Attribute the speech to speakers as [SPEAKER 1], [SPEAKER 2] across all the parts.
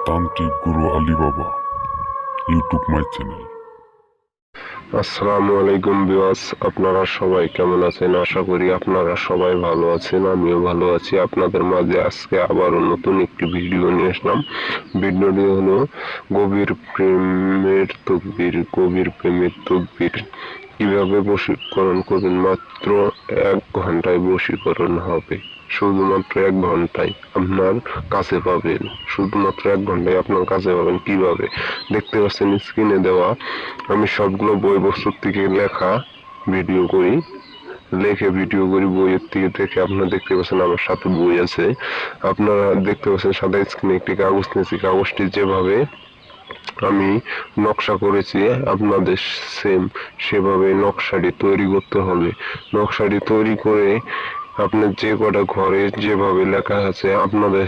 [SPEAKER 1] তান্ত্রিক গুরু আলী বাবা YouTube my channel.
[SPEAKER 2] আসসালামু আলাইকুম ভিউয়ার্স, আপনারা সবাই কেমন আছেন? আশা করি আপনারা সবাই ভালো আছেন, আমিও ভালো আছি। আপনাদের মাঝে আজকে আবারও নতুন একটি ভিডিও নিয়ে আসলাম। ভিডিওটি হলো গভীর প্রেমের তকবির কিভাবে বশীকরণ করবেন। মাত্র 1 ঘন্টায় বশীকরণ হবে। শুধুমাত্র 1 ঘন্টায় আপনার কাছে পাবেন। শুধুমাত্র 1 ঘন্টায় আপনার কাছে পাবেন। কিভাবে দেখতে পাচ্ছেন স্ক্রিনে দেওয়া, আমি সবগুলো বই বস্তুর থেকে ভিডিও করি ভিডিও করি বইয়ের থেকে দেখে। আপনারা দেখতে পাচ্ছেন আমার সাথে বই আছে, আপনারা দেখতে পাচ্ছেন সাদা স্ক্রিনে একটি কাগজ নিয়েছি। কাগজটি যেভাবে আমি নকশা করেছি আপনাদের সেভাবে নকশাটি তৈরি করতে হবে। নকশাটি তৈরি করে আপনার যে কটা ঘরে যেভাবে লেখা আছে আপনাদের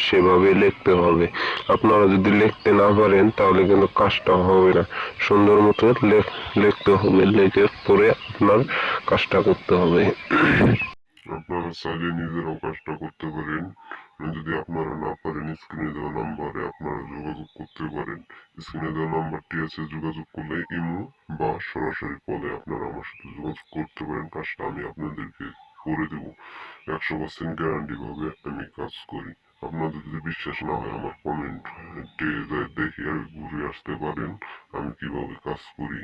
[SPEAKER 2] সেভাবে লিখতে হবে। আপনারা যদি লিখতে না পারেন তাহলে কিন্তু কাজটা হবে না। সুন্দর মতো লিখতে হবে, লিখে পরে আপনার কাজটা করতে হবে।
[SPEAKER 1] আপনারা চাইলে নিজেরাও কাজটা করতে পারেন। যদি আপনারা না পারেন স্ক্রিনে দেওয়া নাম্বারে আপনারা যোগাযোগ করতে পারেন। স্ক্রিনে দেওয়া নাম্বারটি আছে, যোগাযোগ করলে ইমো বা সরাসরি কলে আপনারা আমার সাথে যোগাযোগ করতে পারেন। কাজটা আমি আপনাদেরকে করে দেবো। 100% গ্যারান্টি ভাবে আমি কাজ করি। আপনাদের যদি বিশ্বাস না হয় আমার কমেন্টে দেখে ঘুরে আসতে পারেন আমি কিভাবে কাজ করি।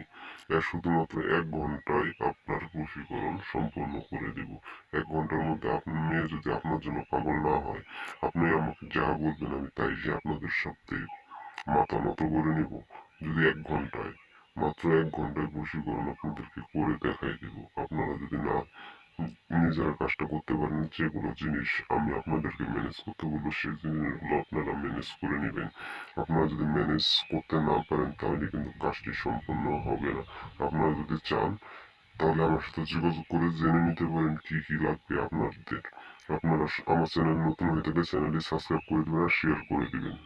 [SPEAKER 1] শুধুমাত্র 1 ঘন্টায় আপনার বশীকরণ সম্পন্ন করে দেব। 1 ঘন্টার মধ্যে আপনার মেয়ে যদি আপনার জন্য পাগল না হয়, আপনি আমাকে যা বলবেন আমি তাই যে আপনাদের সাথে মাথা নত করে নেব। যদি 1 ঘন্টায়, মাত্র 1 ঘন্টায় বশীকরণ আপনাদেরকে করে দেখাই দেব। আপনারা যদি না নিজেরা কাজটা করতে পারেন, যেগুলো জিনিস আমি আপনাদেরকে ম্যানেজ করতে বলবো সেই জিনিসগুলো আপনারা ম্যানেজ করে নেবেন। আপনারা যদি ম্যানেজ করতে না পারেন তাহলে কিন্তু কাজটি সম্পূর্ণ হবে না। আপনারা যদি চান তাহলে আমার সাথে যোগাযোগ করে জেনে নিতে পারেন কি কি লাগবে আপনাদের। আপনারা আমার চ্যানেল নতুন হয়ে থাকলে চ্যানেলটি সাবস্ক্রাইব করে দেবেন আর শেয়ার করে দেবেন।